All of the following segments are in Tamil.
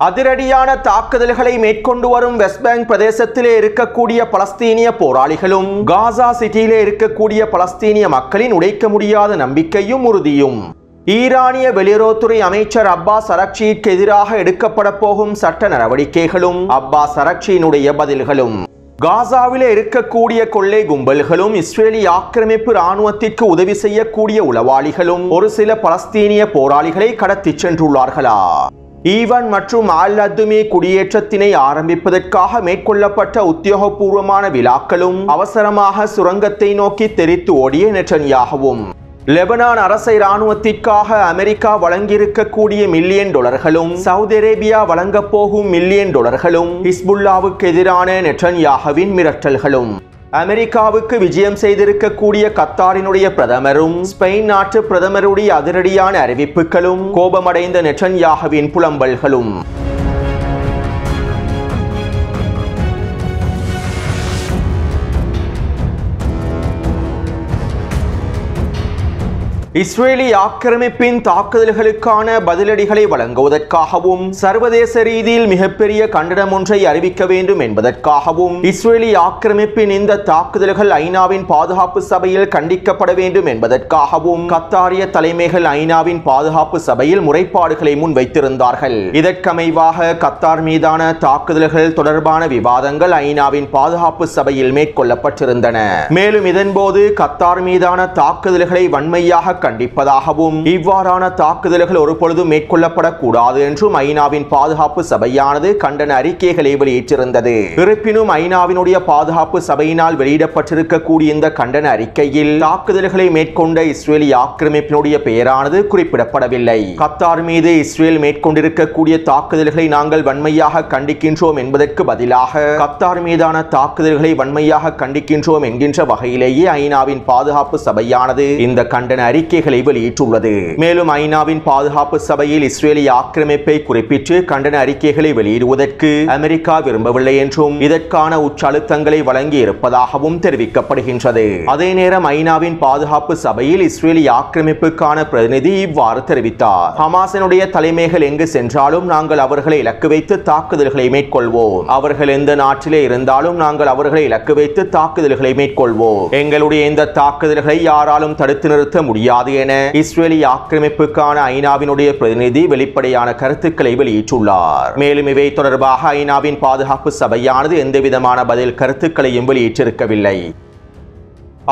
அதிரடியான தாக்குதல்களை மேற்கொண்டு வரும் வெஸ்ட் பேங்க் பிரதேசத்திலே இருக்கக்கூடிய பலஸ்தீனிய போராளிகளும் காசா சிட்டியிலே இருக்கக்கூடிய பலஸ்தீனிய மக்களின் உடைக்க முடியாத நம்பிக்கையும் உறுதியும் ஈரானிய வெளியுறவுத்துறை அமைச்சர் அப்பாஸ் அரக்சிக்கு எதிராக எடுக்கப்பட போகும் சட்ட நடவடிக்கைகளும் அப்பாஸ் அரக்சியினுடைய பதில்களும் காசாவிலே இருக்கக்கூடிய கொள்ளை கும்பல்களும் இஸ்ரேலி ஆக்கிரமிப்பு இராணுவத்திற்கு உதவி செய்யக்கூடிய உளவாளிகளும் ஒரு சில பலஸ்தீனிய போராளிகளை கடத்திச் சென்றுள்ளார்களா? ஈவன் மற்றும் அல் அதுமி குடியேற்றத்தினை ஆரம்பிப்பதற்காக மேற்கொள்ளப்பட்ட உத்தியோகபூர்வமான விழாக்களும் அவசரமாக சுரங்கத்தை நோக்கி தெரித்து ஓடிய நெட்டன்யாகுவும் லெபனான் அரச இராணுவத்திற்காக அமெரிக்கா வழங்கியிருக்கக்கூடிய $1,000,000களும் சவுதி அரேபியா வழங்கப் போகும் $1,000,000களும் ஹிஸ்புல்லாவுக்கு எதிரான நெட்டன்யாகுவின் மிரட்டல்களும் அமெரிக்காவுக்கு விஜயம் செய்திருக்கக்கூடிய கத்தாரினுடைய பிரதமரும் ஸ்பெயின் நாட்டு பிரதமருடைய அதிரடியான அறிவிப்புகளும் கோபமடைந்த நெட்டன்யாகுவின் புலம்பல்களும் இஸ்ரேலி ஆக்கிரமிப்பின் தாக்குதல்களுக்கான பதிலடிகளை வழங்குவதற்காகவும் சர்வதேச ரீதியில் மிகப்பெரிய கண்டனம் ஒன்றை அறிவிக்க வேண்டும் என்பதற்காகவும் இஸ்ரேலி ஆக்கிரமிப்பின் இந்த தாக்குதல்கள் ஐநாவின் பாதுகாப்பு சபையில் கண்டிக்கப்பட வேண்டும் என்பதற்காகவும் கத்தாரிய தலைமைகள் ஐநாவின் பாதுகாப்பு சபையில் முறைப்பாடுகளை முன்வைத்திருந்தார்கள். இதற்கமைவாக கத்தார் மீதான தாக்குதல்கள் தொடர்பான விவாதங்கள் ஐநாவின் பாதுகாப்பு சபையில் மேற்கொள்ளப்பட்டிருந்தன. மேலும் இதன்போது கத்தார் மீதான தாக்குதல்களை வன்மையாக கண்டிப்பதாகவும் இவ்வாறான தாக்குதல்கள் ஒருபொழுதும் மேற்கொள்ளப்படக்கூடாது என்றும் ஐநாவின் பாதுகாப்பு சபையானது கண்டன அறிக்கைகளை வெளியிட்டிருந்தது. இருப்பினும் ஐநாவினுடைய பாதுகாப்பு சபையினால் வெளியிடப்பட்டிருக்கக்கூடிய இந்த கண்டன அறிக்கையில் தாக்குதல்களை மேற்கொண்ட இஸ்ரேலி ஆக்கிரமிப்பினுடைய பெயரானது குறிப்பிடப்படவில்லை. கத்தார் மீது இஸ்ரேல் மேற்கொண்டிருக்கக்கூடிய தாக்குதல்களை நாங்கள் வன்மையாக கண்டிக்கின்றோம் என்பதற்கு பதிலாக கத்தார் மீதான தாக்குதல்களை வன்மையாக கண்டிக்கின்றோம் என்கின்ற வகையிலேயே ஐநாவின் பாதுகாப்பு சபையானது இந்த கண்டன அறிக்கைகளை வெளியிட்டுள்ளது. மேலும் ஐநாவின் பாதுகாப்பு சபையில் இஸ்ரேலிய ஆக்கிரமிப்பை குறிப்பிட்டு கண்டன அறிக்கைகளை வெளியிடுவதற்கு அமெரிக்கா விரும்பவில்லை என்றும் இதற்கான உச்சழுத்தங்களை வழங்கி இருப்பதாகவும் தெரிவிக்கப்படுகின்றது. அதே நேரம் ஐநாவின் பாதுகாப்பு சபையில் இஸ்ரேலிய ஆக்கிரமிப்புக்கான பிரதிநிதி இவ்வாறு தெரிவித்தார். ஹமாஸினுடைய தலைமைகள் எங்கு சென்றாலும் நாங்கள் அவர்களை இலக்கு வைத்து தாக்குதல்களை மேற்கொள்வோம். அவர்கள் எந்த நாட்டிலே இருந்தாலும் நாங்கள் அவர்களை இலக்கு வைத்து தாக்குதல்களை மேற்கொள்வோம். எங்களுடைய இந்த தாக்குதல்களை யாராலும் தடுத்து நிறுத்த முடியாது என இஸ்ரேலி ஆக்கிரமிப்புக்கான ஐநாவினுடைய பிரதிநிதி வெளிப்படையான கருத்துக்களை வெளியிட்டுள்ளார். மேலும் இவை தொடர்பாக ஐநாவின் பாதுகாப்பு சபையானது எந்தவிதமான பதில் கருத்துக்களையும் வெளியிட்டிருக்கவில்லை.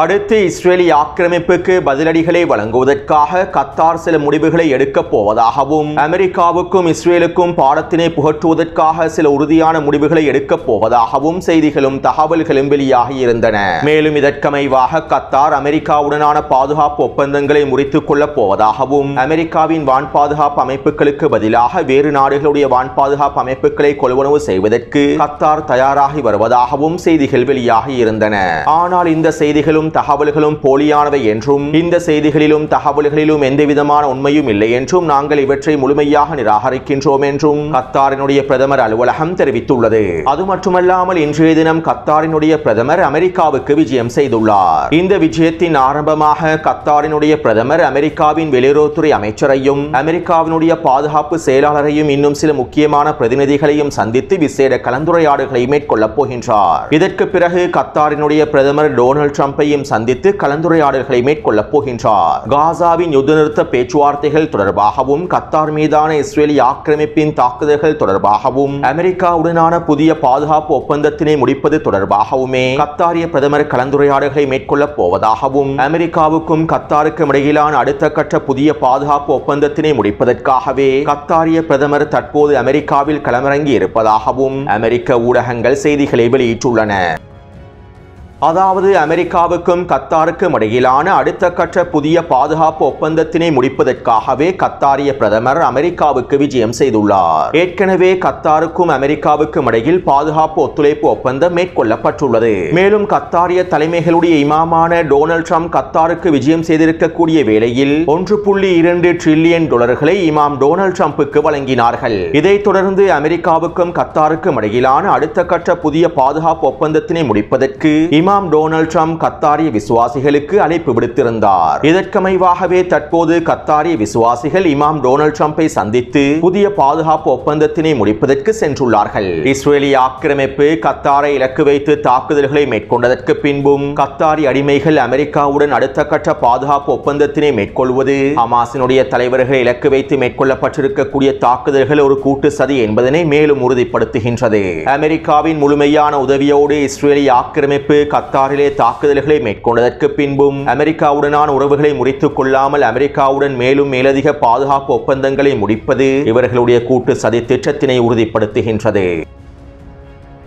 அடுத்து இஸ்ரேலி ஆக்கிரமிப்புக்கு பதிலடிகளை வழங்குவதற்காக கத்தார் சில முடிவுகளை எடுக்கப் போவதாகவும் அமெரிக்காவுக்கும் இஸ்ரேலுக்கும் பாடத்தினை புகட்டுவதற்காக சில உறுதியான முடிவுகளை எடுக்கப் போவதாகவும் செய்திகளும் தகவல்களும் வெளியாகி இருந்தன. மேலும் இதற்கமைவாக கத்தார் அமெரிக்காவுடனான பாதுகாப்பு ஒப்பந்தங்களை முறித்துக் கொள்ளப் போவதாகவும் அமெரிக்காவின் வான் பாதுகாப்பு அமைப்புகளுக்கு பதிலாக வேறு நாடுகளுடைய வான் பாதுகாப்பு அமைப்புகளை கொள்வனவு செய்வதற்கு கத்தார் தயாராகி வருவதாகவும் செய்திகள் வெளியாகி இருந்தன. ஆனால் இந்த செய்திகள் தகவல்களும் போலியானவை என்றும் இந்த செய்திகளிலும் தகவல்களிலும் எந்தவிதமான உண்மையும் இல்லை என்றும் நாங்கள் இவற்றை முழுமையாக நிராகரிக்கின்றோம் என்றும் கத்தாரினுடைய பிரதமர் அலுவலகம் தெரிவித்துள்ளது. அது மட்டுமல்லாமல் இன்றைய தினம் கத்தாரினுடைய பிரதமர் அமெரிக்காவுக்கு விஜயம் செய்துள்ளார். இந்த விஜயத்தின் ஆரம்பமாக கத்தாரினுடைய பிரதமர் அமெரிக்காவின் வெளியுறவுத்துறை அமைச்சரையும் அமெரிக்காவினுடைய பாதுகாப்பு செயலாளரையும் இன்னும் சில முக்கியமான பிரதிநிதிகளையும் சந்தித்து விசேட கலந்துரையாடல்களை மேற்கொள்ளப் போகின்றார். இதற்கு பிறகு கத்தாரினுடைய பிரதமர் டொனால்ட் ட்ரம்பை சந்தித்து கலந்துரையாடல்களை மேற்கொள்ளப் போகின்றார். காசாவின் யுத்த நிறுத்த பேச்சுவார்த்தைகள் தொடர்பாகவும் கத்தார் மீதான இஸ்ரேலி ஆக்கிரமிப்பின் தாக்குதல்கள் தொடர்பாகவும் அமெரிக்காவுடனான புதிய பாதுகாப்பு ஒப்பந்தத்தினை முடிப்பது தொடர்பாகவுமே கத்தாரிய பிரதமர் கலந்துரையாடல்களை மேற்கொள்ளப் போவதாகவும் அமெரிக்காவுக்கும் கத்தாருக்கும் இடையிலான அடுத்த கட்ட புதிய பாதுகாப்பு ஒப்பந்தத்தினை முடிப்பதற்காகவே கத்தாரிய பிரதமர் தற்போது அமெரிக்காவில் களமிறங்கி இருப்பதாகவும் அமெரிக்க ஊடகங்கள் செய்திகளை வெளியிட்டுள்ளன. அதாவது அமெரிக்காவுக்கும் கத்தாருக்கும் இடையிலான அடுத்த கட்ட புதிய பாதுகாப்பு ஒப்பந்தத்தினை முடிப்பதற்காகவே கத்தாரிய பிரதமர் அமெரிக்காவுக்கு விஜயம் செய்துள்ளார். ஏற்கனவே கத்தாருக்கும் அமெரிக்காவுக்கும் இடையில் பாதுகாப்பு ஒத்துழைப்பு ஒப்பந்தம் மேற்கொள்ளப்பட்டுள்ளது. மேலும் கத்தாரிய தலைமைகளுடைய இமாமான டொனால்ட் ட்ரம்ப் கத்தாருக்கு விஜயம் செய்திருக்கக்கூடிய வேளையில் $1.2 டிரில்லியன் இமாம் டொனால்ட் ட்ரம்புக்கு வழங்கினார்கள். இதைத் தொடர்ந்து அமெரிக்காவுக்கும் கத்தாருக்கும் இடையிலான அடுத்த கட்ட புதிய பாதுகாப்பு ஒப்பந்தத்தினை முடிப்பதற்கு இமாம் டொனால்ட் ட்ரம்ப் கத்தாரிய விசுவாசிகளுக்கு அழைப்பு விடுத்திருந்தார். இதற்கமைவாகவே தற்போது கத்தாரிய விசுவாசிகள் இமாம் டொனால்ட் ட்ரம்பை சந்தித்து புதிய பாதுகாப்பு ஒப்பந்தத்தினை முடிப்பதற்கு சென்றுள்ளார்கள். இஸ்ரேலிய ஆக்கிரமிப்பு கத்தாரை இலக்கு வைத்து தாக்குதல்களை மேற்கொண்டதற்கு பின்பும் கத்தாரி அடிமைகள் அமெரிக்காவுடன் அடுத்த கட்ட பாதுகாப்பு ஒப்பந்தத்தினை மேற்கொள்வது ஹமாஸினுடைய தலைவர்களை இலக்கு வைத்து மேற்கொள்ளப்பட்டிருக்கக்கூடிய தாக்குதல்கள் ஒரு கூட்டு சதி என்பதனை மேலும் உறுதிப்படுத்துகின்றது. அமெரிக்காவின் முழுமையான உதவியோடு இஸ்ரேலிய ஆக்கிரமிப்பு கத்தாரிலே தாக்குதல்களை மேற்கொண்டதற்கு பின்பும் அமெரிக்காவுடனான உறவுகளை முறித்துக் கொள்ளாமல் அமெரிக்காவுடன் மேலும் மேலதிக பாதுகாப்பு ஒப்பந்தங்களை முடிப்பது இவர்களுடைய கூட்டு சதி திட்டத்தினை உறுதிப்படுத்துகின்றது.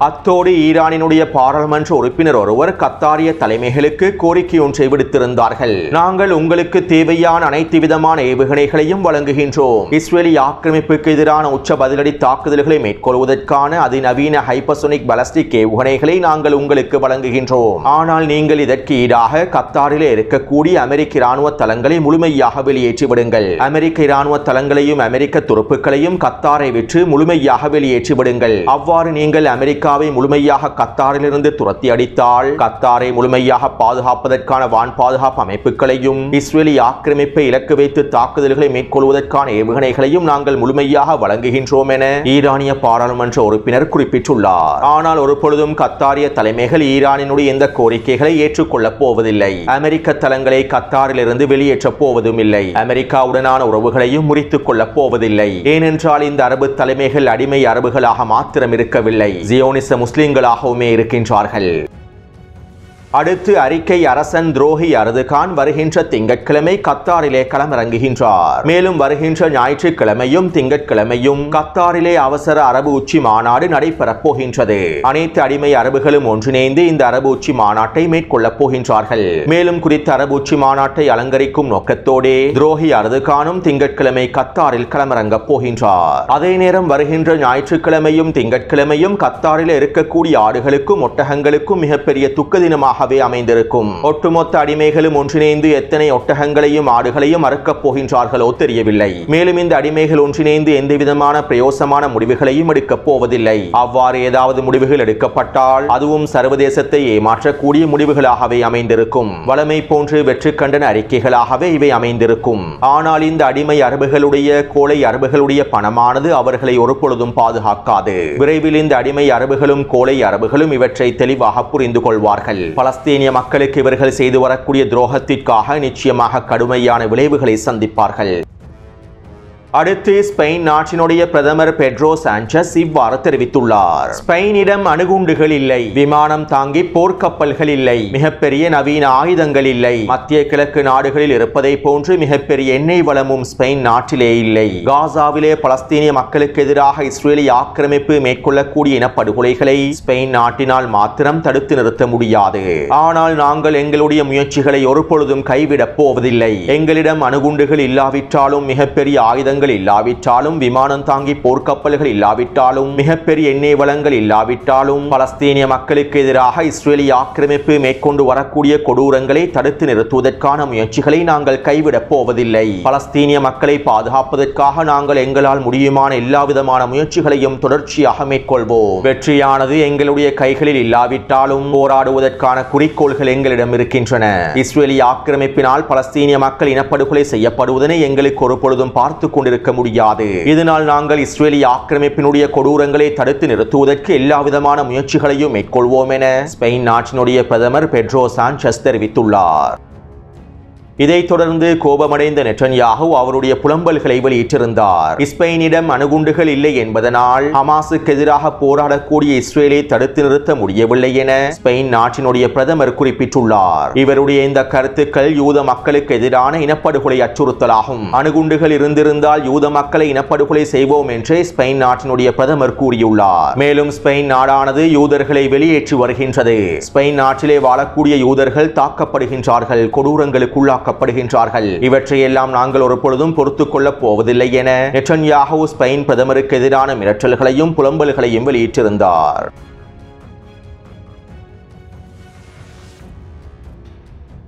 அத்தோடு ஈரானினுடைய பாராளுமன்ற உறுப்பினர் ஒருவர் கத்தாரிய தலைமைகளுக்கு கோரிக்கை ஒன்றை விடுத்திருந்தார்கள். நாங்கள் உங்களுக்கு தேவையான அனைத்து விதமான ஏவுகணைகளையும் வழங்குகின்றோம். இஸ்ரேலிய ஆக்கிரமிப்புக்கு எதிரான உச்ச பதிலடி தாக்குதல்களை மேற்கொள்வதற்கான அதிநவீன ஹைப்பர்சோனிக் பாலிஸ்டிக் ஏவுகணைகளை நாங்கள் உங்களுக்கு வழங்குகின்றோம். ஆனால் நீங்கள் இதற்கு ஈடாக கத்தாரிலே இருக்கக்கூடிய அமெரிக்க இராணுவ தளங்களை முழுமையாக வெளியேற்றி விடுங்கள். அமெரிக்க இராணுவ தளங்களையும் அமெரிக்க துருப்புக்களையும் கத்தாரை விற்று முழுமையாக வெளியேற்றி விடுங்கள். அவ்வாறு நீங்கள் அமெரிக்காவை முழுமையாக கத்தாரிலிருந்து துரத்தி அடித்தால் கத்தாரை முழுமையாக பாதுகாப்பதற்கான வான் பாதுகாப்பு அமைப்புகளையும் இஸ்ரேலிய ஆக்கிரமிப்பை இலக்கு வைத்து தாக்குதல்களை மேற்கொள்வதற்கான ஏவுகணைகளையும் நாங்கள் முழுமையாக வழங்குகின்றோம் என ஈரானிய பாராளுமன்ற உறுப்பினர் குறிப்பிட்டுள்ளார். ஆனால் ஒரு பொழுதும் கத்தாரிய தலைமைகள் ஈரானினுடைய இந்த கோரிக்கைகளை ஏற்றுக்கொள்ளப் போவதில்லை. அமெரிக்க தளங்களை கத்தாரிலிருந்து வெளியேற்றப் போவதும் இல்லை. அமெரிக்காவுடனான உறவுகளையும் முறித்துக் கொள்ளப் போவதில்லை. ஏனென்றால் இந்த அரபு தலைமைகள் அடிமை அரபுகளாக மாத்திரம் இருக்கவில்லை, ஜியோனிச முஸ்லிம்களாகவுமே இருக்கின்றார்கள். அடுத்து அறிக்கை அரசன் துரோகி அர்துகான் வருகின்ற திங்கட்கிழமை கத்தாரிலே களமிறங்குகின்றார். மேலும் வருகின்ற ஞாயிற்றுக்கிழமையும் திங்கட்கிழமையும் கத்தாரிலே அவசர அரபு உச்சி மாநாடு நடைபெறப் போகின்றது. அனைத்து அடிமை அரபுகளும் ஒன்றிணைந்து இந்த அரபு உச்சி மாநாட்டை மேற்கொள்ளப் போகின்றார்கள். மேலும் குறித்த அரபு உச்சி மாநாட்டை அலங்கரிக்கும் நோக்கத்தோடே துரோகி அர்துகானும் திங்கட்கிழமை கத்தாரில் களமிறங்கப் போகின்றார். அதே நேரம் வருகின்ற ஞாயிற்றுக்கிழமையும் திங்கட்கிழமையும் கத்தாரில் இருக்கக்கூடிய ஆடுகளுக்கும் ஒட்டகங்களுக்கும் மிகப்பெரிய துக்க தினமாக அமைந்திருக்கும். ஒட்டுமொத்த அடிமைகளும் ஒன்றிணைந்து எத்தனை ஒட்டகங்களையும் ஆடுகளையும் அறுக்கப் போகின்றார்களோ தெரியவில்லை. மேலும் இந்த அடிமைகள் ஒன்றிணைந்து எந்த விதமான பிரயோசமான முடிவுகளையும் எடுக்கப் போவதில்லை. அவ்வாறு ஏதாவது முடிவுகள் எடுக்கப்பட்டால் அதுவும் சர்வதேசத்தை ஏமாற்றக்கூடிய முடிவுகளாகவே அமைந்திருக்கும். வளமை போன்று வெற்றி கண்டன அறிக்கைகளாகவே இவை அமைந்திருக்கும். ஆனால் இந்த அடிமை அரபுகளுடைய கோழை அரபுகளுடைய பணமானது அவர்களை ஒரு பொழுதும் பாதுகாக்காது. விரைவில் இந்த அடிமை அரபுகளும் கோழை அரபுகளும் இவற்றை தெளிவாக புரிந்து கொள்வார்கள். பலஸ்தீனிய மக்களுக்கு இவர்கள் செய்து வரக்கூடிய துரோகத்திற்காக நிச்சயமாக கடுமையான விளைவுகளை சந்திப்பார்கள். அடுத்து ஸ்பெயின் நாட்டினுடைய பிரதமர் பெட்ரோ சாnchez இவ்வாறு தெரிவித்துள்ளார். ஸ்பெயினிடம் அணுகுண்டுகள் இல்லை, விமானம் தாங்கி போர்க்கப்பல்கள் இல்லை, மிகப்பெரிய நவீன ஆயுதங்கள் இல்லை, மத்திய கிழக்கு நாடுகளில் இருப்பதை போன்று மிகப்பெரிய எண்ணெய் வளமும் ஸ்பெயின் நாட்டிலே இல்லை. காசாவிலே பலஸ்தீனிய மக்களுக்கு எதிராக இஸ்ரேலிய ஆக்கிரமிப்பு மேற்கொள்ளக்கூடிய இனப்படுகொலைகளை ஸ்பெயின் நாட்டினால் மாத்திரம் தடுத்து நிறுத்த முடியாது. ஆனால் நாங்கள் எங்களுடைய முயற்சிகளை ஒரு பொழுதும் கைவிடப் போவதில்லை. எங்களிடம் அணுகுண்டுகள் இல்லாவிட்டாலும் மிகப்பெரிய ஆயுதங்கள் இல்லாவிட்டாலும் விமானம் தாங்கி போர்க்கப்பல்கள் இல்லாவிட்டாலும் மிகப்பெரிய எண்ணெய் வளங்கள் இல்லாவிட்டாலும் பலஸ்தீனிய மக்களுக்கு எதிராக இஸ்ரேலிய ஆக்கிரமிப்பு மேற்கொண்டு வரக்கூடிய கொடூரங்களை தடுத்து நிறுத்துவதற்கான முயற்சிகளை நாங்கள் கைவிடப் போவதில்லை. பலஸ்தீனிய மக்களை பாதுகாப்பதற்காக நாங்கள் எங்களால் முடியுமான எல்லா விதமான முயற்சிகளையும் தொடர்ச்சியாக மேற்கொள்வோம். வெற்றியானது எங்களுடைய கைகளில் இல்லாவிட்டாலும் போராடுவதற்கான குறிக்கோள்கள் எங்களிடம் இருக்கின்றன. இஸ்ரேலிய ஆக்கிரமிப்பினால் பலஸ்தீனிய மக்கள் இனப்படுகொலை செய்யப்படுவதனை எங்களுக்கு ஒரு பொழுதும் பார்த்து கொண்டு இருக்க முடியாது. இதனால் நாங்கள் இஸ்ரேலிய ஆக்கிரமிப்பினுடைய கொடூரங்களை தடுத்து நிறுத்துவதற்கு எல்லா விதமான முயற்சிகளையும் மேற்கொள்வோம் என ஸ்பெயின் நாட்டினுடைய பிரதமர் பெட்ரோ சாnchez தெரிவித்துள்ளார். இதைத் தொடர்ந்து கோபமடைந்த நெட்டன்யாஹூ அவருடைய புலம்பல்களை வெளியிட்டிருந்தார். ஸ்பெயினிடம் அணுகுண்டுகள் இல்லை என்பதனால் ஹமாஸுக்கு எதிராக போராடக்கூடிய இஸ்ரேலை தடுத்து நிறுத்த முடியவில்லை என ஸ்பெயின் நாட்டினுடைய பிரதமர் குறிப்பிட்டுள்ளார். இவருடைய இந்த கருத்துக்கள் யூத மக்களுக்கு எதிரான இனப்படுகொலை அச்சுறுத்தலாகும். அணுகுண்டுகள் இருந்திருந்தால் யூத மக்களை இனப்படுகொலை செய்வோம் என்று ஸ்பெயின் நாட்டினுடைய பிரதமர் கூறியுள்ளார். மேலும் ஸ்பெயின் நாடானது யூதர்களை வெளியேற்றி வருகின்றது. ஸ்பெயின் நாட்டிலே வாழக்கூடிய யூதர்கள் தாக்கப்படுகின்றார்கள், கொடூரங்களுக்குள்ளாக இவற்றையெல்லாம் நாங்கள் ஒரு பொழுதும் பொறுத்துக் கொள்ளப் போவதில்லை என நெட்டன்யாஹூ ஸ்பெயின் பிரதமருக்கு எதிரான மிரட்டல்களையும் புலம்பல்களையும் வெளியிட்டிருந்தார்.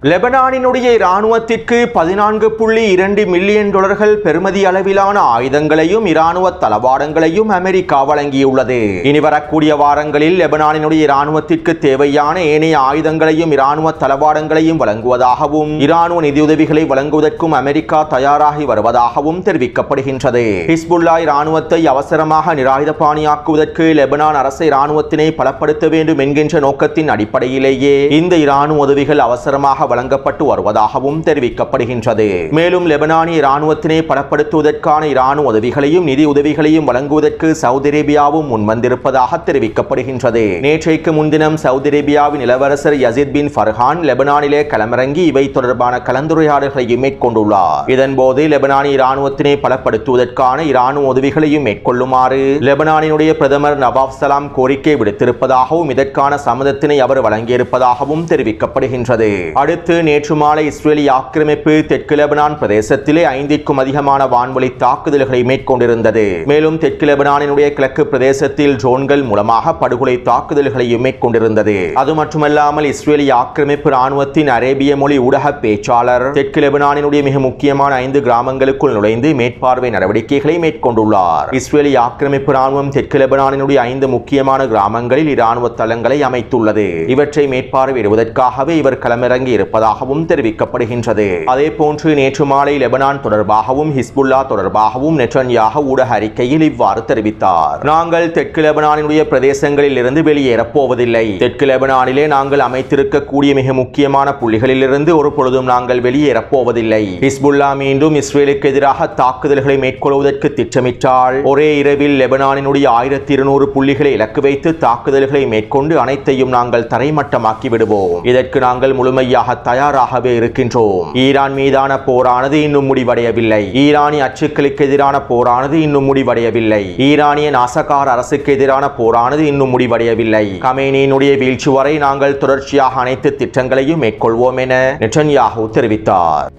லெபனானினுடைய இராணுவத்திற்கு 14.2 மில்லியன் டாலர்கள் பெறுமதி அளவிலான ஆயுதங்களையும் இராணுவ தளவாடங்களையும் அமெரிக்கா வழங்கியுள்ளது. இனி வரக்கூடிய வாரங்களில் லெபனானினுடைய இராணுவத்திற்கு தேவையான ஏனைய ஆயுதங்களையும் இராணுவ தளவாடங்களையும் வழங்குவதாகவும் இராணுவ நிதியுதவிகளை வழங்குவதற்கும் அமெரிக்கா தயாராகி வருவதாகவும் தெரிவிக்கப்படுகின்றது. ஹிஸ்புல்லா இராணுவத்தை அவசரமாக நிராயுதபாணியாக்குவதற்கு லெபனான் அரசு இராணுவத்தினை பலப்படுத்த வேண்டும் என்கின்ற நோக்கத்தின் அடிப்படையிலேயே இந்த இராணுவ உதவிகள் அவசரமாக வழங்கப்பட்டு வருவதாகவும் தெரிவிக்கப்படுகின்றது. மேலும் லெபனானிய இராணுவத்தினை பலப்படுத்துவதற்கான இராணுவ உதவிகளையும் நிதி உதவிகளையும் வழங்குவதற்கு சவுதி அரேபியாவும் முன்வந்திருப்பதாக தெரிவிக்கப்படுகின்றது. நேற்றைக்கு முன்தினம் சவுதி அரேபியாவின் இளவரசர் யசீத் பின் ஃபர்ஹான் லெபனானிலே களமிறங்கி இவை தொடர்பான கலந்துரையாடல்களையும் மேற்கொண்டுள்ளார். இதன்போது லெபனானிய இராணுவத்தினை பலப்படுத்துவதற்கான இராணுவ உதவிகளையும் மேற்கொள்ளுமாறு லெபனானினுடைய பிரதமர் நவாப் சலாம் கோரிக்கை விடுத்திருப்பதாகவும் இதற்கான சம்மதத்தினை அவர் வழங்கியிருப்பதாகவும் தெரிவிக்கப்படுகின்றது. அடுத்து நேற்று மாலை இஸ்ரேலிய ஆக்கிரமிப்பு தெற்கு லெபனான் பிரதேசத்திலே 5க்கும் அதிகமான வான்வழி தாக்குதல்களை மேற்கொண்டிருந்தது. மேலும் தெற்கு லெபனானினுடைய கிழக்கு பிரதேசத்தில் ட்ரோன்கள் மூலமாக படுகொலை தாக்குதல்களையும் மேற்கொண்டிருந்தது. அது மட்டுமல்லாமல் இஸ்ரேலிய ஆக்கிரமிப்பு ராணுவத்தின் அரேபிய மொழி ஊடக பேச்சாளர் தெற்கு லெபனானினுடைய மிக முக்கியமான 5 கிராமங்களுக்குள் நுழைந்து மேற்பார்வை நடவடிக்கைகளை மேற்கொண்டுள்ளார். இஸ்ரேலிய ஆக்கிரமிப்பு ராணுவம் தெற்கு லெபனானினுடைய 5 முக்கியமான கிராமங்களில் இராணுவ தளங்களை அமைத்துள்ளது. இவற்றை மேற்பார்வையிடுவதற்காகவே இவர் களமிறங்கி இருப்பதாகவும் தெரிவிக்கப்படுகின்றது. அதே போன்று நேற்று மாலை லெபனான் தொடர்பாகவும் ஹிஸ்புல்லா தொடர்பாகவும் நெட்டன்யாஹு ஊடக அறிக்கையில் இவ்வாறு தெரிவித்தார். நாங்கள் தெற்கு லெபனானினுடைய பிரதேசங்களில் இருந்து வெளியேறப் போவதில்லை. தெற்கு லெபனானிலே நாங்கள் அமைத்திருக்கக்கூடிய மிக முக்கியமான புள்ளிகளில் இருந்து ஒரு பொழுதும் நாங்கள் வெளியேறப் போவதில்லை. ஹிஸ்புல்லா மீண்டும் இஸ்ரேலுக்கு எதிராக தாக்குதல்களை மேற்கொள்வதற்கு திட்டமிட்டால் ஒரே இரவில் லெபனானினுடைய 1200 புள்ளிகளை இலக்கு வைத்து தாக்குதல்களை மேற்கொண்டு அனைத்தையும் நாங்கள் தரைமட்டமாக்கி விடுவோம். இதற்கு நாங்கள் முழுமையாக தயாராகவே இருக்கின்றோம். ஈரான் மீதான போரானது இன்னும் முடிவடையவில்லை. ஈரானிய அச்சுக்களுக்கு எதிரான போரானது இன்னும் முடிவடையவில்லை. ஈரானிய நாசகார அரசுக்கு எதிரான போரானது இன்னும் முடிவடையவில்லை. கமேனியினுடைய வீழ்ச்சி வரை நாங்கள் தொடர்ச்சியாக அனைத்து திட்டங்களையும் மேற்கொள்வோம் என நெட்டன்யாஹு தெரிவித்தார்.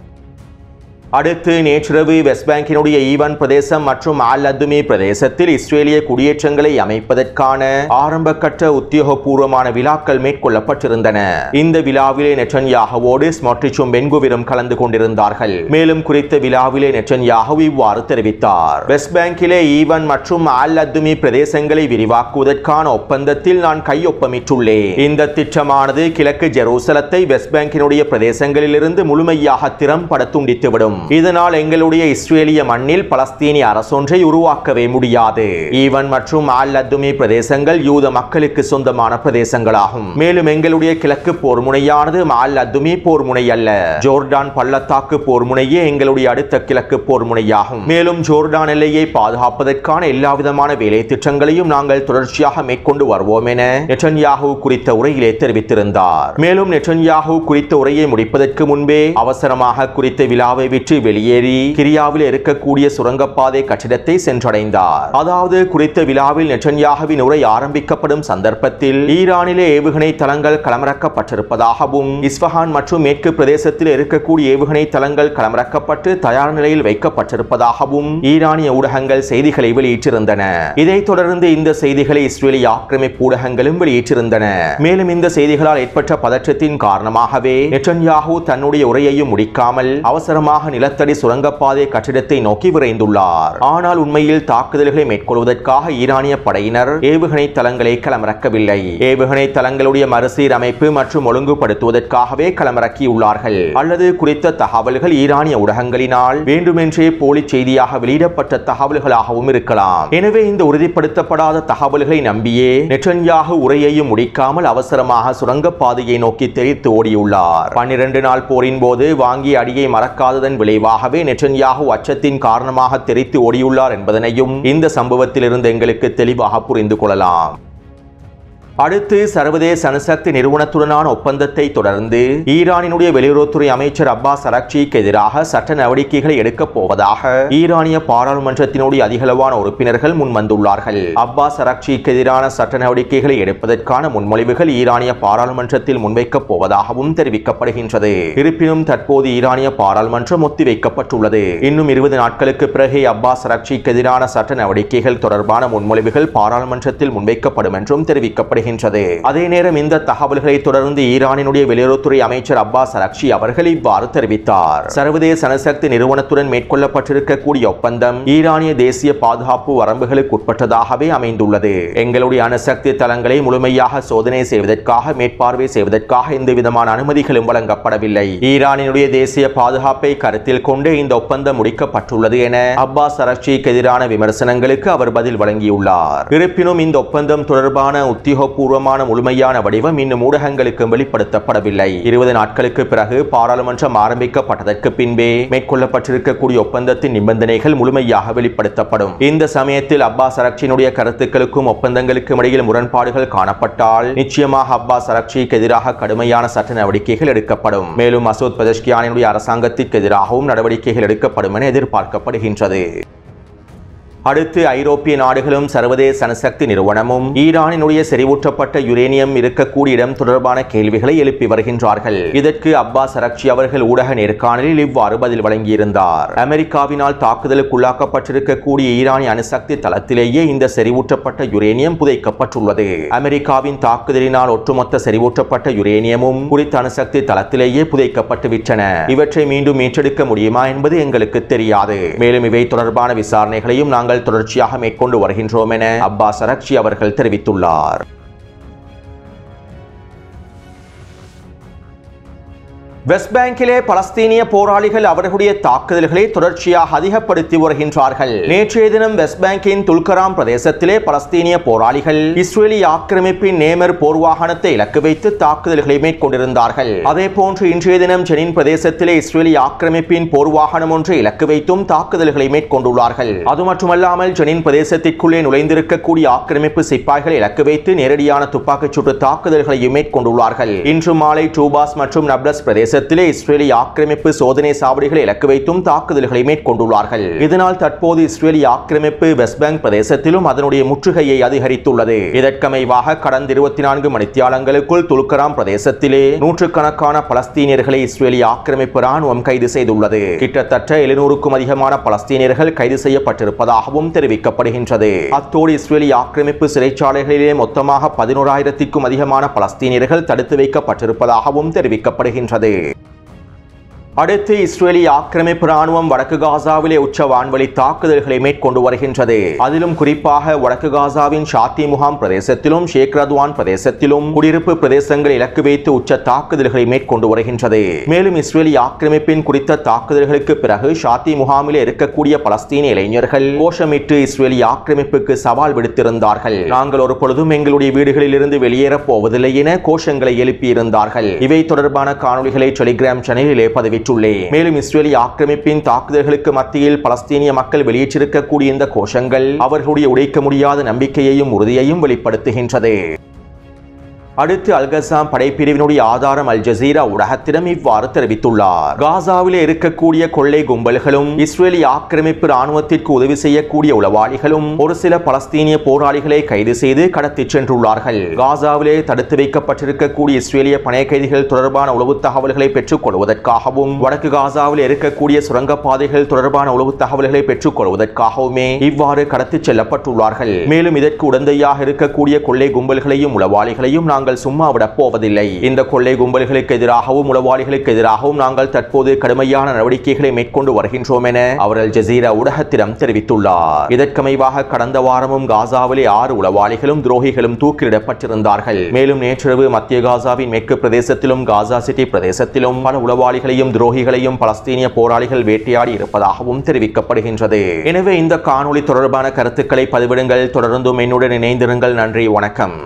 அடுத்து நேற்றிரவு வெஸ்ட் பேங்கினுடைய ஈவன் பிரதேசம் மற்றும் அல் அதுமி பிரதேசத்தில் இஸ்ரேலிய குடியேற்றங்களை அமைப்பதற்கான ஆரம்ப கட்ட உத்தியோகபூர்வமான விழாக்கள் மேற்கொள்ளப்பட்டிருந்தன. இந்த விழாவிலே நெட்டன்யாஹுவோடு ஸ்மோட்ரிச்சும் பென்குவிரும் கலந்து கொண்டிருந்தார்கள். மேலும் குறித்த விழாவிலே நெட்டன்யாஹு இவ்வாறு தெரிவித்தார். வெஸ்ட் பேங்கிலே ஈவன் மற்றும் அல் அதுமி பிரதேசங்களை விரிவாக்குவதற்கான ஒப்பந்தத்தில் நான் கையொப்பமிட்டுள்ளேன். இந்த திட்டமானது கிழக்கு ஜெருசலத்தை வெஸ்ட் பேங்கினுடைய பிரதேசங்களில் இருந்து முழுமையாக திறம்பட துண்டித்துவிடும். இதனால் எங்களுடைய இஸ்ரேலிய மண்ணில் பலஸ்தீனிய அரசொன்றை உருவாக்கவே முடியாது. ஈவன் மற்றும் அல் அதுமி பிரதேசங்கள் யூத மக்களுக்கு சொந்தமான பிரதேசங்களாகும். மேலும் எங்களுடைய கிழக்கு போர் முனையானது அல் அதுமி போர் முனை அல்ல. ஜோர்டான் பள்ளத்தாக்கு போர் முனையே எங்களுடைய அடுத்த கிழக்கு போர் முனையாகும். மேலும் ஜோர்டான் எல்லையை பாதுகாப்பதற்கான எல்லாவிதமான வேலை திட்டங்களையும் நாங்கள் தொடர்ச்சியாக மேற்கொண்டு வருவோம் என நெட்டன்யாஹு குறித்த உரையிலே தெரிவித்திருந்தார். மேலும் நெட்டன்யாஹு குறித்த உரையை முடிப்பதற்கு முன்பே அவசரமாக குறித்த விழாவை விட்டு வெளியேறி கிரியாவில் இருக்கக்கூடிய சுரங்கப்பாதை கட்டிடத்தை சென்றடைந்தார். அதாவது குறித்த விழாவில் நெட்டன்யாஹுவின் உரை ஆரம்பிக்கப்படும் சந்தர்ப்பத்தில் ஈரானிலே ஏவுகணை தளங்கள் களமிறக்கப்பட்டிருப்பதாகவும் இஸ்ஃபஹான் மற்றும் மேற்கு பிரதேசத்தில் இருக்கக்கூடிய ஏவுகணை தளங்கள் களமிறக்கப்பட்டு தயார் நிலையில் வைக்கப்பட்டிருப்பதாகவும் ஈரானிய ஊடகங்கள் செய்திகளை வெளியிட்டிருந்தன. இதைத் தொடர்ந்து இந்த செய்திகளை இஸ்ரேலிய ஆக்கிரமிப்பு ஊடகங்களும் வெளியிட்டிருந்தன. மேலும் இந்த செய்திகளால் ஏற்பட்ட பதற்றத்தின் காரணமாகவே நெட்டன்யாஹு தன்னுடைய உரையையும் முடிக்காமல் அவசரமாக நிலத்தடி சுரங்கப்பாதை கட்டிடத்தை நோக்கி விரைந்துள்ளார். ஆனால் உண்மையில் தாக்குதல்களை மேற்கொள்வதற்காக ஈரானிய படையினர் ஏவுகணை தளங்களை களமிறக்கவில்லை. ஏவுகணை தளங்களுடைய மறுசீரமைப்பு மற்றும் ஒழுங்குபடுத்துவதற்காகவே களமிறக்கியுள்ளார்கள். அல்லது குறித்த தகவல்கள் ஈரானிய ஊடகங்களினால் வேண்டுமென்றே போலி செய்தியாக வெளியிடப்பட்ட தகவல்களாகவும் இருக்கலாம். எனவே இந்த உறுதிப்படுத்தப்படாத தகவல்களை நம்பியே நெட்டன்யாஹு உரையையும் முடிக்காமல் அவசரமாக சுரங்கப்பாதையை நோக்கி தெரித்து ஓடியுள்ளார். 12 நாள் போரின் போது வாங்கிய அடியை மறக்காததன் விளைவாகவே நெட்டன்யாஹு அச்சத்தின் காரணமாக தெரித்து ஓடியுள்ளார் என்பதனையும் இந்த சம்பவத்திலிருந்து எங்களுக்கு தெளிவாக புரிந்து கொள்ளலாம். அடுத்து சர்வதேச அணுசக்தி நிறுவனத்துடனான ஒப்பந்தத்தை தொடர்ந்து ஈரானினுடைய வெளியுறவுத்துறை அமைச்சர் அப்பாஸ் அரக்சிக்கு எதிராக சட்ட நடவடிக்கைகளை எடுக்கப் போவதாக ஈரானிய பாராளுமன்றத்தினுடைய அதிகளவான உறுப்பினர்கள் முன்வந்துள்ளார்கள். அப்பாஸ் அரக்சிக்கு எதிரான சட்ட நடவடிக்கைகளை எடுப்பதற்கான முன்மொழிவுகள் ஈரானிய பாராளுமன்றத்தில் முன்வைக்கப் போவதாகவும் தெரிவிக்கப்படுகின்றது. இருப்பினும் தற்போது ஈரானிய பாராளுமன்றம் ஒத்திவைக்கப்பட்டுள்ளது. இன்னும் 20 நாட்களுக்கு பிறகு அப்பாஸ் அரக்சிக்கு எதிரான சட்ட நடவடிக்கைகள் தொடர்பான முன்மொழிவுகள் பாராளுமன்றத்தில் முன்வைக்கப்படும் என்றும் தெரிவிக்கப்படுகிறது. தெரிவிக்கப்படுகின்றது. அதே நேரம் இந்த தகவல்களை தொடர்ந்து ஈரானினுடைய வெளியுறவுத்துறை அமைச்சர் அப்பாஸ் அரக்ஷி அவர்கள் இவ்வாறு தெரிவித்தார். சர்வதேச அணுசக்தி நிறுவனத்துடன் மேற்கொள்ளப்பட்டிருக்கக்கூடிய ஒப்பந்தம் ஈரானிய தேசிய பாதுகாப்பு வரம்புகளுக்கு உட்பட்டதாகவே அமைந்துள்ளது. எங்களுடைய அணுசக்தி தளங்களை முழுமையாக சோதனை செய்வதற்காக மேற்பார்வை செய்வதற்காக எந்த விதமான அனுமதிகளும் வழங்கப்படவில்லை. ஈரானினுடைய தேசிய பாதுகாப்பை கருத்தில் கொண்டு இந்த ஒப்பந்தம் முடிக்கப்பட்டுள்ளது என அப்பாஸ் அரக்ஷிக்கு எதிரான விமர்சனங்களுக்கு அவர் பதில் வழங்கியுள்ளார். இருப்பினும் இந்த ஒப்பந்தம் தொடர்பான உத்தியோகபூர்வமான முழுமையான வடிவம் இன்னும் ஊடகங்களுக்கு வெளிப்படுத்தப்படவில்லை. 20 நாட்களுக்கு பிறகு பாராளுமன்றம் ஆரம்பிக்கப்பட்டதற்கு பின்பே மேற்கொள்ளப்பட்டிருக்கக்கூடிய ஒப்பந்தத்தின் நிபந்தனைகள் முழுமையாக வெளிப்படுத்தப்படும். இந்த சமயத்தில் அப்பாஸ் அரக்ஷியினுடைய கருத்துக்களுக்கும் ஒப்பந்தங்களுக்கும் இடையில் முரண்பாடுகள் காணப்பட்டால் நிச்சயமாக அப்பாஸ் அரக்ஷிக்கு எதிராக கடுமையான சட்ட நடவடிக்கைகள் எடுக்கப்படும். மேலும் மசூத் பெஜஷ்கியானினுடைய அரசாங்கத்திற்கு எதிராகவும் நடவடிக்கைகள் எடுக்கப்படும் என எதிர்பார்க்கப்படுகின்றது. அடுத்து ஐரோப்பிய நாடுகளும் சர்வதேச அணுசக்தி நிறுவனமும் ஈரானினுடைய செறிவூட்டப்பட்ட யுரேனியம் இருக்கக்கூடிய இடம் தொடர்பான கேள்விகளை எழுப்பி வருகின்றார்கள். இதற்கு அப்பாஸ் அரக்ஷி அவர்கள் ஊடக நேர்காணலில் இவ்வாறு பதில் வழங்கியிருந்தார். அமெரிக்காவினால் தாக்குதலுக்குள்ளாக்கப்பட்டிருக்கக்கூடிய ஈரானிய அணுசக்தி தளத்திலேயே இந்த செறிவூட்டப்பட்ட யுரேனியம் புதைக்கப்பட்டுள்ளது. அமெரிக்காவின் தாக்குதலினால் ஒட்டுமொத்த செறிவூட்டப்பட்ட யுரேனியமும் குறித்த அணுசக்தி தளத்திலேயே புதைக்கப்பட்டு விட்டன. இவற்றை மீண்டும் மீட்டெடுக்க முடியுமா என்பது எங்களுக்கு தெரியாது. மேலும் இவை தொடர்பான விசாரணைகளையும் நாங்கள் தொடர்ச்சியாக மேற்கொண்டு வருகின்றோம் என அப்பாஸ் அரக்ஷி அவர்கள் தெரிவித்துள்ளார். வெஸ்ட் பேங்கிலே பலஸ்தீனிய போராளிகள் அவர்களுடைய தாக்குதல்களை தொடர்ச்சியாக அதிகப்படுத்தி வருகின்றார்கள். நேற்றைய தினம் வெஸ்ட் பேங்கின் துல்கராம் பிரதேசத்திலே பலஸ்தீனிய போராளிகள் இஸ்ரேலி ஆக்கிரமிப்பின் நேமர் போர் வாகனத்தை இலக்கு வைத்து தாக்குதல்களை மேற்கொண்டிருந்தார்கள். அதே போன்று இன்றைய தினம் ஜெனின் பிரதேசத்திலே இஸ்ரேலி ஆக்கிரமிப்பின் போர் வாகனம் ஒன்றை இலக்கு வைத்தும் தாக்குதல்களை மேற்கொண்டுள்ளார்கள். அது மட்டுமல்லாமல் ஜெனின் பிரதேசத்திற்குள்ளே நுழைந்திருக்கக்கூடிய ஆக்கிரமிப்பு சிப்பாய்களை இலக்கு வைத்து நேரடியான துப்பாக்கிச் சூட்டு தாக்குதல்களையும் மேற்கொண்டுள்ளார்கள். இன்று மாலை டூபாஸ் மற்றும் நப்லஸ் பிரதேச இஸ்ரேலி ஆக்கிரமிப்பு சோதனை சாவடிகளை இலக்கு வைத்தும் தாக்குதல்களை மேற்கொண்டுள்ளார்கள். இதனால் தற்போது இஸ்ரேலி ஆக்கிரமிப்பு வெஸ்ட் பேங்க் பிரதேசத்திலும் அதனுடைய முற்றுகையை அதிகரித்துள்ளது. இதற்கமைவாக கடந்த 24 மணித்தியாலங்களுக்குள் துல்கராம் பிரதேசத்திலே நூற்றுக்கணக்கான பலஸ்தீனியர்களை இஸ்ரேலி ஆக்கிரமிப்பு ராணுவம் கைது செய்துள்ளது. கிட்டத்தட்ட 700க்கும் அதிகமான பலஸ்தீனியர்கள் கைது செய்யப்பட்டிருப்பதாகவும் தெரிவிக்கப்படுகின்றது. அத்தோடு இஸ்ரேலி ஆக்கிரமிப்பு சிறைச்சாலைகளிலே மொத்தமாக 11,000க்கும் அதிகமான பலஸ்தீனியர்கள் தடுத்து வைக்கப்பட்டிருப்பதாகவும் தெரிவிக்கப்படுகின்றது. அடுத்து இஸ்ரேலி ஆக்கிரமிப்பு ராணுவம் வடக்கு காசாவிலே உச்ச வான்வழி தாக்குதல்களை மேற்கொண்டு வருகின்றது. அதிலும் குறிப்பாக வடக்கு காசாவின் ஷாத்தி முகாம் பிரதேசத்திலும் ஷேக் ரத்வான் பிரதேசத்திலும் குடியிருப்பு பிரதேசங்களை இலக்கு வைத்து உச்ச தாக்குதல்களை மேற்கொண்டு வருகின்றது. மேலும் இஸ்ரேலி ஆக்கிரமிப்பின் குறித்த தாக்குதல்களுக்கு பிறகு ஷாத்தி முகாமிலே இருக்கக்கூடிய பலஸ்தீன இளைஞர்கள் கோஷமிட்டு இஸ்ரேலி ஆக்கிரமிப்புக்கு சவால் விடுத்திருந்தார்கள். நாங்கள் ஒரு பொழுதும் எங்களுடைய வீடுகளில் இருந்து வெளியேறப் போவதில்லை என கோஷங்களை எழுப்பியிருந்தார்கள். இவை தொடர்பான காணொலிகளை டெலிகிராம் சேனலிலே பதிவிட்டு மேலும் இஸ்ரேலி ஆக்கிரமிப்பின் தாக்குதல்களுக்கு மத்தியில் பலஸ்தீனிய மக்கள் வெளியேற்றிருக்கக்கூடிய இந்த கோஷங்கள் அவர்களுடைய உடைக்க முடியாத நம்பிக்கையையும் உறுதியையும் வெளிப்படுத்துகின்றது. அடுத்து அல்கசாம் படைப்பிரிவினுடைய ஆதாரம் அல் ஜசீரா ஊடகத்திடம் இவ்வாறு தெரிவித்துள்ளார். காசாவிலே இருக்கக்கூடிய கொள்ளை கும்பல்களும் இஸ்ரேலி ஆக்கிரமிப்பு ராணுவத்திற்கு உதவி செய்யக்கூடிய உளவாளிகளும் ஒரு சில பலஸ்தீனிய போராளிகளை கைது செய்து கடத்திச் சென்றுள்ளார்கள். காசாவிலே தடுத்து வைக்கப்பட்டிருக்கக்கூடிய இஸ்ரேலிய பணை கைதிகள் தொடர்பான உளவு தகவல்களை பெற்றுக் கொள்வதற்காகவும் வடக்கு காசாவில் இருக்கக்கூடிய சுரங்கப்பாதைகள் தொடர்பான உளவு தகவல்களை பெற்றுக் கொள்வதற்காகவுமே இவ்வாறு கடத்திச் செல்லப்பட்டுள்ளார்கள். மேலும் இதற்கு உடந்தையாக இருக்கக்கூடிய கொள்ளை கும்பல்களையும் உளவாளிகளையும் நாங்கள் சும்மா விட போவதில்லை. இந்த கொள்ளை கும்பல்களுக்கு எதிராகவும் உளவாளிகளுக்கு எதிராகவும் நாங்கள் தற்போது கடுமையான நடவடிக்கைகளை மேற்கொண்டு வருகின்றோம் என அவர் அல் ஜசீரா ஊடகத்திடம் தெரிவித்துள்ளார். இதற்கமைவாக கடந்த வாரமும் காசாவிலே 6 உளவாளிகளும் துரோகிகளும் தூக்கிலிடப்பட்டிருந்தார்கள். மேலும் நேற்றிரவு மத்திய காசாவின் மேற்கு பிரதேசத்திலும் காசா சிட்டி பிரதேசத்திலும் பல உளவாளிகளையும் துரோகிகளையும் பலஸ்தீனிய போராளிகள் வேட்டையாடி இருப்பதாகவும் தெரிவிக்கப்படுகின்றது. எனவே இந்த காணொளி தொடர்பான கருத்துக்களை பதிவிடுங்கள். தொடர்ந்தும் என்னுடன் இணைந்திருங்கள். நன்றி, வணக்கம்.